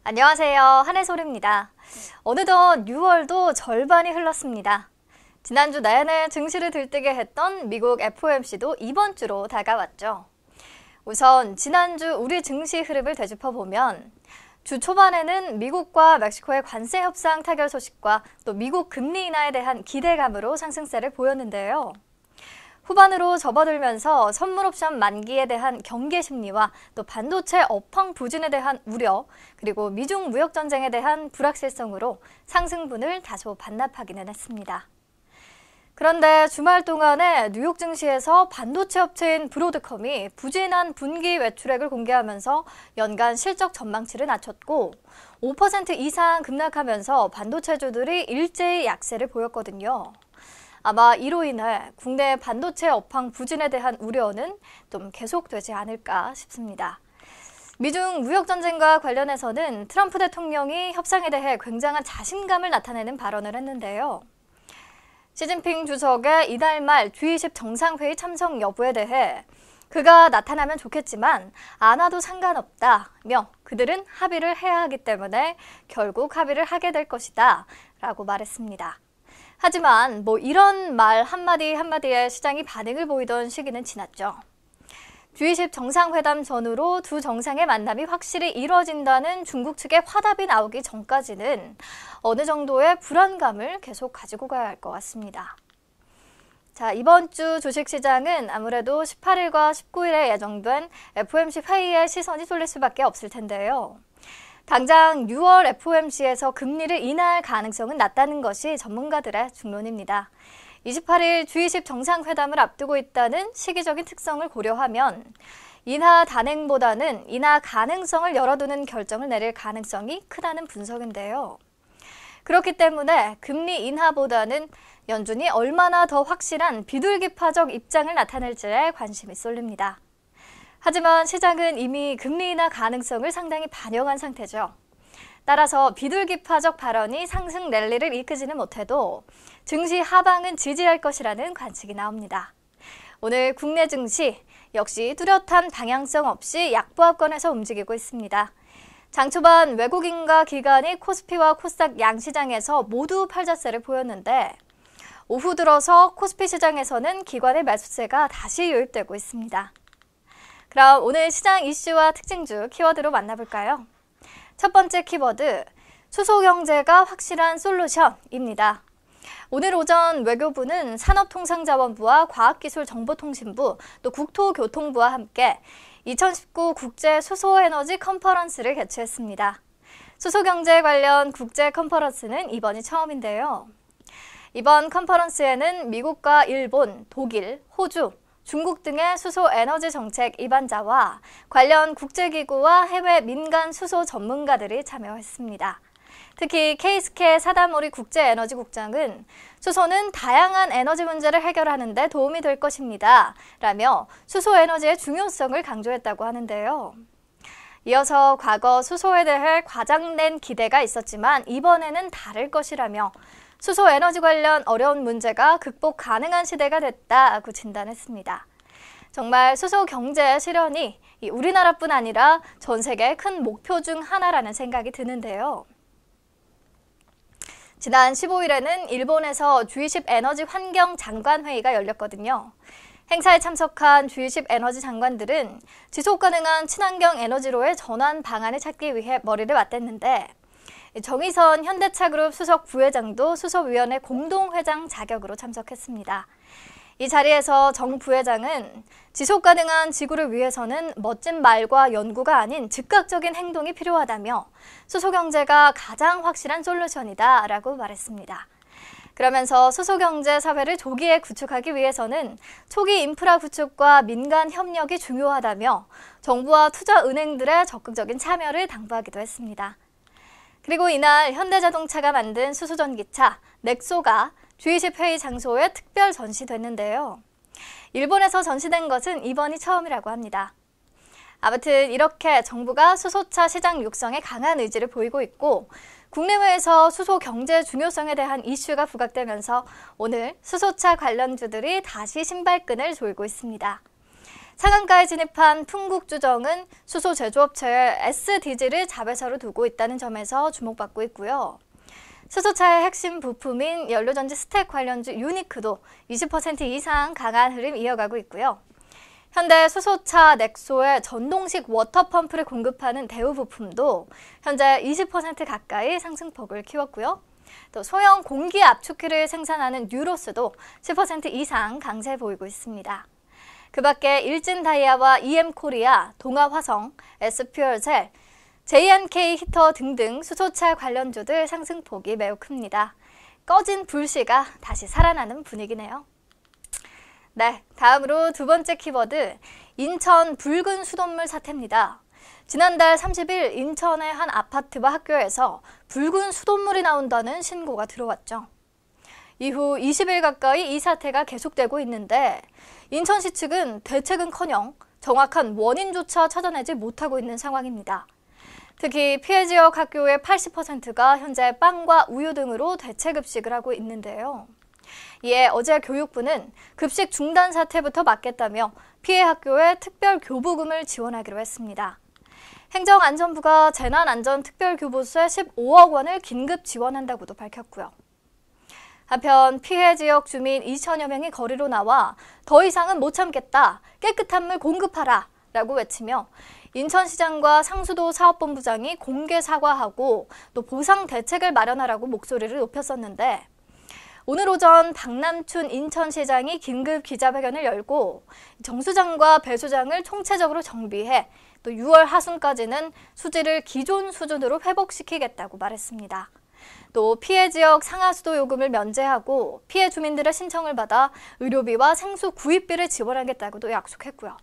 안녕하세요. 한혜솔입니다. 어느덧 6월도 절반이 흘렀습니다. 지난주 내내 증시를 들뜨게 했던 미국 FOMC도 이번 주로 다가왔죠. 우선 지난주 우리 증시 흐름을 되짚어보면 주 초반에는 미국과 멕시코의 관세 협상 타결 소식과 또 미국 금리 인하에 대한 기대감으로 상승세를 보였는데요. 후반으로 접어들면서 선물 옵션 만기에 대한 경계 심리와 또 반도체 업황 부진에 대한 우려, 그리고 미중 무역 전쟁에 대한 불확실성으로 상승분을 다소 반납하기는 했습니다. 그런데 주말 동안에 뉴욕 증시에서 반도체 업체인 브로드컴이 부진한 분기 매출액을 공개하면서 연간 실적 전망치를 낮췄고 5% 이상 급락하면서 반도체주들이 일제히 약세를 보였거든요. 아마 이로 인해 국내 반도체 업황 부진에 대한 우려는 좀 계속되지 않을까 싶습니다. 미중 무역 전쟁과 관련해서는 트럼프 대통령이 협상에 대해 굉장한 자신감을 나타내는 발언을 했는데요. 시진핑 주석의 이달 말 G20 정상회의 참석 여부에 대해 그가 나타나면 좋겠지만 안 와도 상관없다며 그들은 합의를 해야 하기 때문에 결국 합의를 하게 될 것이다 라고 말했습니다. 하지만 이런 말 한마디 한마디에 시장이 반응을 보이던 시기는 지났죠. G20 정상회담 전후로 두 정상의 만남이 확실히 이루어진다는 중국 측의 화답이 나오기 전까지는 어느 정도의 불안감을 계속 가지고 가야 할 것 같습니다. 자, 이번 주 주식시장은 아무래도 18일과 19일에 예정된 FOMC 회의에 시선이 쏠릴 수밖에 없을 텐데요. 당장 6월 FOMC에서 금리를 인하할 가능성은 낮다는 것이 전문가들의 중론입니다. 28일 G20 정상회담을 앞두고 있다는 시기적인 특성을 고려하면 인하 단행보다는 인하 가능성을 열어두는 결정을 내릴 가능성이 크다는 분석인데요. 그렇기 때문에 금리 인하보다는 연준이 얼마나 더 확실한 비둘기파적 입장을 나타낼지에 관심이 쏠립니다. 하지만 시장은 이미 금리 인하 가능성을 상당히 반영한 상태죠. 따라서 비둘기파적 발언이 상승 랠리를 이끌지는 못해도 증시 하방은 지지할 것이라는 관측이 나옵니다. 오늘 국내 증시 역시 뚜렷한 방향성 없이 약보합권에서 움직이고 있습니다. 장 초반 외국인과 기관이 코스피와 코스닥 양시장에서 모두 팔자세를 보였는데 오후 들어서 코스피 시장에서는 기관의 매수세가 다시 유입되고 있습니다. 그럼 오늘 시장 이슈와 특징주 키워드로 만나볼까요? 첫 번째 키워드, 수소경제가 확실한 솔루션입니다. 오늘 오전 외교부는 산업통상자원부와 과학기술정보통신부, 또 국토교통부와 함께 2019 국제 수소에너지 컨퍼런스를 개최했습니다. 수소경제 관련 국제 컨퍼런스는 이번이 처음인데요. 이번 컨퍼런스에는 미국과 일본, 독일, 호주, 중국 등의 수소 에너지 정책 입안자와 관련 국제기구와 해외 민간 수소 전문가들이 참여했습니다. 특히 케이스케 사다모리 국제에너지국장은 수소는 다양한 에너지 문제를 해결하는 데 도움이 될 것입니다. 라며 수소 에너지의 중요성을 강조했다고 하는데요. 이어서 과거 수소에 대해 과장된 기대가 있었지만 이번에는 다를 것이라며 수소 에너지 관련 어려운 문제가 극복 가능한 시대가 됐다고 진단했습니다. 정말 수소 경제 실현이 우리나라뿐 아니라 전 세계의 큰 목표 중 하나라는 생각이 드는데요. 지난 15일에는 일본에서 G20 에너지 환경 장관 회의가 열렸거든요. 행사에 참석한 G20 에너지 장관들은 지속 가능한 친환경 에너지로의 전환 방안을 찾기 위해 머리를 맞댔는데 정의선 현대차그룹 수석 부회장도 수소위원회 공동회장 자격으로 참석했습니다. 이 자리에서 정 부회장은 지속 가능한 지구를 위해서는 멋진 말과 연구가 아닌 즉각적인 행동이 필요하다며 수소경제가 가장 확실한 솔루션이다 라고 말했습니다. 그러면서 수소경제 사회를 조기에 구축하기 위해서는 초기 인프라 구축과 민간 협력이 중요하다며 정부와 투자은행들의 적극적인 참여를 당부하기도 했습니다. 그리고 이날 현대자동차가 만든 수소전기차 넥소가 G20 회의 장소에 특별 전시됐는데요. 일본에서 전시된 것은 이번이 처음이라고 합니다. 아무튼 이렇게 정부가 수소차 시장 육성에 강한 의지를 보이고 있고 국내외에서 수소 경제 중요성에 대한 이슈가 부각되면서 오늘 수소차 관련주들이 다시 신발끈을 조이고 있습니다. 상한가에 진입한 풍국주정은 수소 제조업체의 SDG를 자회사로 두고 있다는 점에서 주목받고 있고요. 수소차의 핵심 부품인 연료전지 스택 관련주 유니크도 20% 이상 강한 흐름 이어가고 있고요. 현대 수소차 넥소의 전동식 워터펌프를 공급하는 대우 부품도 현재 20% 가까이 상승폭을 키웠고요. 또 소형 공기 압축기를 생산하는 뉴로스도 10% 이상 강세 보이고 있습니다. 그 밖에 일진다이아와 EM코리아, 동아화성, S퓨얼셀, J&K 히터 등등 수소차 관련주들 상승폭이 매우 큽니다. 꺼진 불씨가 다시 살아나는 분위기네요. 네, 다음으로 두 번째 키워드, 인천 붉은 수돗물 사태입니다. 지난달 30일 인천의 한 아파트와 학교에서 붉은 수돗물이 나온다는 신고가 들어왔죠. 이후 20일 가까이 이 사태가 계속되고 있는데 인천시 측은 대책은커녕 정확한 원인조차 찾아내지 못하고 있는 상황입니다. 특히 피해 지역 학교의 80%가 현재 빵과 우유 등으로 대체급식을 하고 있는데요. 이에 어제 교육부는 급식 중단 사태부터 막겠다며 피해 학교에 특별 교부금을 지원하기로 했습니다. 행정안전부가 재난안전특별교부세 15억 원을 긴급 지원한다고도 밝혔고요. 한편 피해 지역 주민 2천여 명이 거리로 나와 더 이상은 못 참겠다, 깨끗한 물 공급하라 라고 외치며 인천시장과 상수도 사업본부장이 공개 사과하고 또 보상 대책을 마련하라고 목소리를 높였었는데 오늘 오전 박남춘 인천시장이 긴급 기자회견을 열고 정 수장과 배 수장을 총체적으로 정비해 또 6월 하순까지는 수지를 기존 수준으로 회복시키겠다고 말했습니다. 또 피해 지역 상하수도 요금을 면제하고 피해 주민들의 신청을 받아 의료비와 생수 구입비를 지원하겠다고도 약속했고요.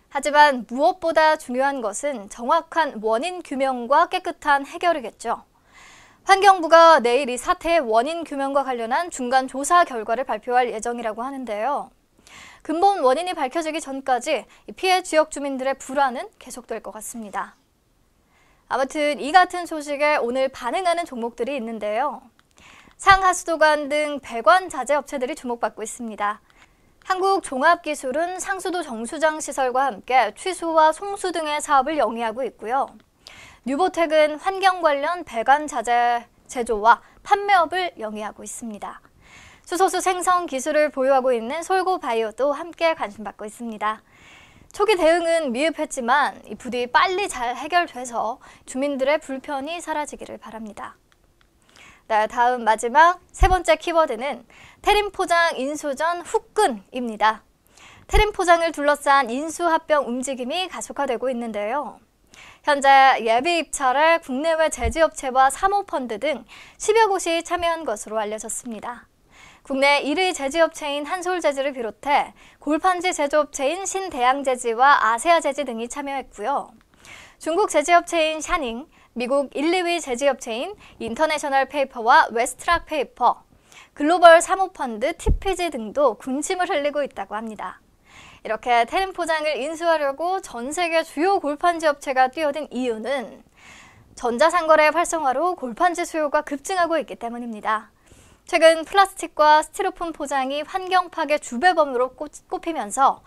하지만 무엇보다 중요한 것은 정확한 원인 규명과 깨끗한 해결이겠죠. 환경부가 내일 이 사태의 원인 규명과 관련한 중간 조사 결과를 발표할 예정이라고 하는데요. 근본 원인이 밝혀지기 전까지 피해 지역 주민들의 불안은 계속될 것 같습니다. 아무튼 이 같은 소식에 오늘 반응하는 종목들이 있는데요. 상하수도관 등 배관 자재 업체들이 주목받고 있습니다. 한국종합기술은 상수도 정수장 시설과 함께 취수와 송수 등의 사업을 영위하고 있고요. 뉴보텍은 환경 관련 배관 자재 제조와 판매업을 영위하고 있습니다. 수소수 생성 기술을 보유하고 있는 솔고바이오도 함께 관심받고 있습니다. 초기 대응은 미흡했지만 부디 빨리 잘 해결돼서 주민들의 불편이 사라지기를 바랍니다. 네, 다음 마지막 세 번째 키워드는 태림포장 인수전 후끈입니다. 태림포장을 둘러싼 인수합병 움직임이 가속화되고 있는데요. 현재 예비 입찰에 국내외 제지업체와 사모펀드 등 10여 곳이 참여한 것으로 알려졌습니다. 국내 1위 제지업체인 한솔제지를 비롯해 골판지 제조업체인 신대양제지와 아세아제지 등이 참여했고요. 중국 제지업체인 샤닝, 미국 1, 2위 제지업체인 인터내셔널 페이퍼와 웨스트락 페이퍼, 글로벌 사모펀드 TPG 등도 군침을 흘리고 있다고 합니다. 이렇게 태림포장을 인수하려고 전 세계 주요 골판지 업체가 뛰어든 이유는 전자상거래 활성화로 골판지 수요가 급증하고 있기 때문입니다. 최근 플라스틱과 스티로폼 포장이 환경 파괴 주배범으로 꼽히면서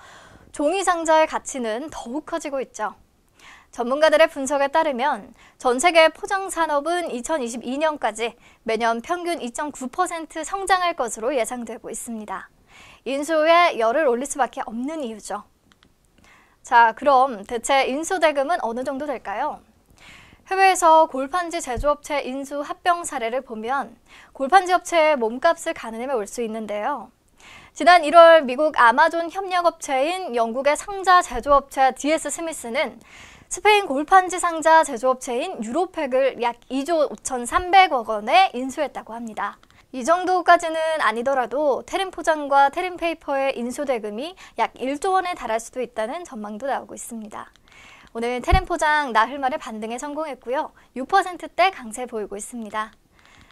종이 상자의 가치는 더욱 커지고 있죠. 전문가들의 분석에 따르면 전 세계 포장 산업은 2022년까지 매년 평균 2.9% 성장할 것으로 예상되고 있습니다. 인수에 열을 올릴 수밖에 없는 이유죠. 자, 그럼 대체 인수 대금은 어느 정도 될까요? 해외에서 골판지 제조업체 인수 합병 사례를 보면 골판지 업체의 몸값을 가늠해 올 수 있는데요. 지난 1월 미국 아마존 협력업체인 영국의 상자 제조업체 DS 스미스는 스페인 골판지 상자 제조업체인 유로팩을 약 2조 5,300억 원에 인수했다고 합니다. 이 정도까지는 아니더라도 태림포장과 태림페이퍼의 인수대금이 약 1조 원에 달할 수도 있다는 전망도 나오고 있습니다. 오늘 태림포장 나흘 만에 반등에 성공했고요. 6%대 강세 보이고 있습니다.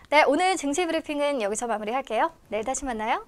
네, 오늘 증시 브리핑은 여기서 마무리할게요. 내일 다시 만나요.